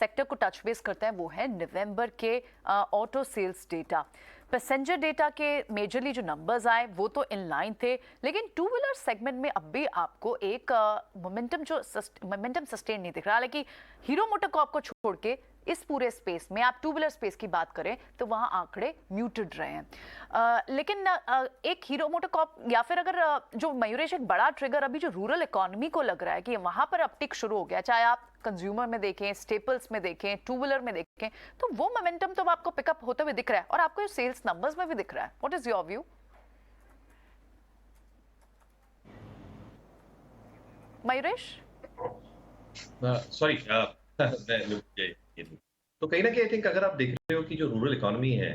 Sector को touch base करते हैं वो है नवंबर के auto sales data. Passenger data के मेजरली जो नंबर्स आए वो तो इन लाइन थे, लेकिन टू व्हीलर सेगमेंट में अब भी आपको एक मोमेंटम सस्टेन नहीं दिख रहा। हालांकि हीरो मोटोकॉर्प को छोड़ के इस पूरे स्पेस में आप टू व्हीलर स्पेस की बात करें तो वहां आंकड़े म्यूटेड रहे हैं। लेकिन एक हीरो मोटोकॉर्प या फिर अगर जो मयूरेश एक बड़ा ट्रिगर अभी जो रूरल इकोनॉमी को लग रहा है कि वहां पर अपटिक शुरू हो गया, चाहे आप कंज्यूमर में देखें, स्टेपल्स में देखें, टू व्हीलर में देखें, तो वो मोमेंटम तो आपको पिकअप होते हुए दिख रहा है और आपको सेल्स नंबर्स में भी दिख रहा है। What is your view Mayuresh? Sorry तो कहीं ना कहीं आई थिंक अगर आप देख रहे हो कि जो रूरल इकोनॉमी है,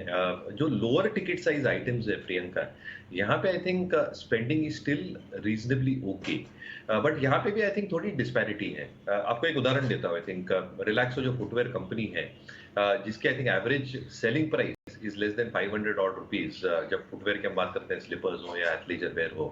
जो लोअर टिकट साइज आइटम्स है प्रियंका, यहाँ पे I think spending is still reasonably okay, but यहाँ पे भी आई थिंक थोड़ी डिस्पैरिटी है। आपको एक उदाहरण देता हूँ। आई थिंक रिलैक्सो जो फुटवेयर कंपनी है, जिसकी I think average selling price is less than 500 odd rupees, जब फुटवेयर की हम बात करते हैं, स्लीपर्स हो या एथलीजर वेयर हो,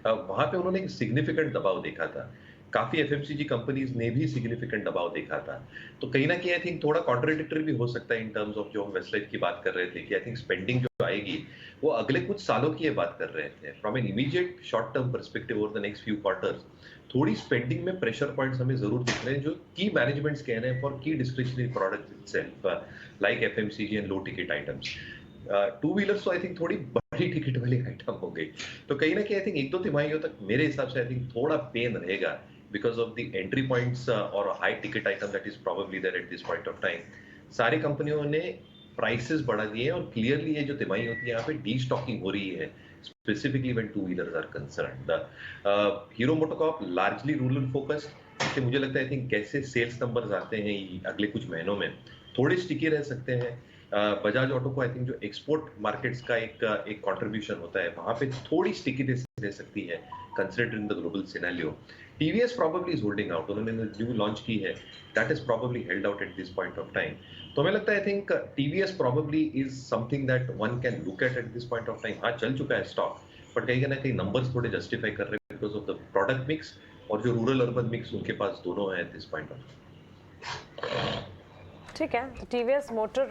वहां पे उन्होंने एक सिग्निफिकेंट दबाव देखा था। काफी एफएमसीजी कंपनीज ने भी सिग्निफिकेंट दबाव देखा था। तो कहीं ना कहीं आई थिंक थोड़ा कॉन्ट्राडिक्टरी भी हो सकता है इन टर्म्स ऑफ जो हम वेस्टलाइफ की बात कर रहे थे कि आई थिंक स्पेंडिंग जो आएगी वो अगले कुछ सालों की ये बात कर रहे थे। From an immediate short term perspective over the next few quarters थोड़ी स्पेंडिंग में प्रेशर पॉइंट्स हमें जरूर दिख रहे हैं, जो की मैनेजमेंट्स कह रहे हैं फॉर की discretionary products itself, like FMCG and low ticket items. Two wheelers तो आई थिंक थोड़ी बड़ी टिकट वाली आइटम हो गई, तो कहीं ना कहीं आई थिंक एक दो तिमाहियों तक मेरे हिसाब से आई थिंक थोड़ा पेन रहेगा because of the entry points or a high ticket item that is probably there at this point of time। सारी कंपनियों ने प्राइसेस बढ़ा दिए हैं और क्लियरली ये जो तिमाही होती है यहाँ पे डी स्टॉकिंग हो रही है, specifically when two wheelers are concerned. Hero MotoCorp largely rural focused, इसलिए मुझे लगता है आई थिंक कैसे सेल्स नंबर्स आते हैं अगले कुछ महीनों में थोड़े स्टिकी रह सकते हैं। बजाज ऑटो को आई थिंक जो एक्सपोर्ट मार्केट्स का एक कंट्रीब्यूशन होता है, वहां पे थोड़ी स्टिकीनेस रह सकती है considering the global scenario. TVS probably is holding out, उन्होंने न्यू लॉन्च की है, that is probably held out at this point of time। तो हमें लगता है I think TVS probably is something that one can look at this point of time। हाँ, चल चुका है स्टॉक, बट कहीं ना कहीं नंबर्स थोड़े जस्टिफाई कर रहे हैं because of the product mix और जो रूरल अर्बन मिक्स उनके पास दोनों है एट दिस पॉइंट ऑफ। ठीक है, तो टीवीएस मोटर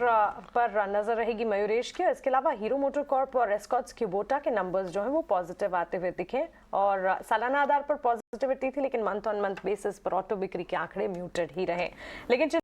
पर नजर रहेगी मयूरेश की। इसके अलावा हीरो मोटर कॉर्प और एस्कॉट्स क्यूबोटा के नंबर्स जो हैं वो पॉजिटिव आते हुए दिखे और सालाना आधार पर पॉजिटिविटी थी, लेकिन मंथ ऑन मंथ बेसिस पर ऑटो बिक्री के आंकड़े म्यूटेड ही रहे। लेकिन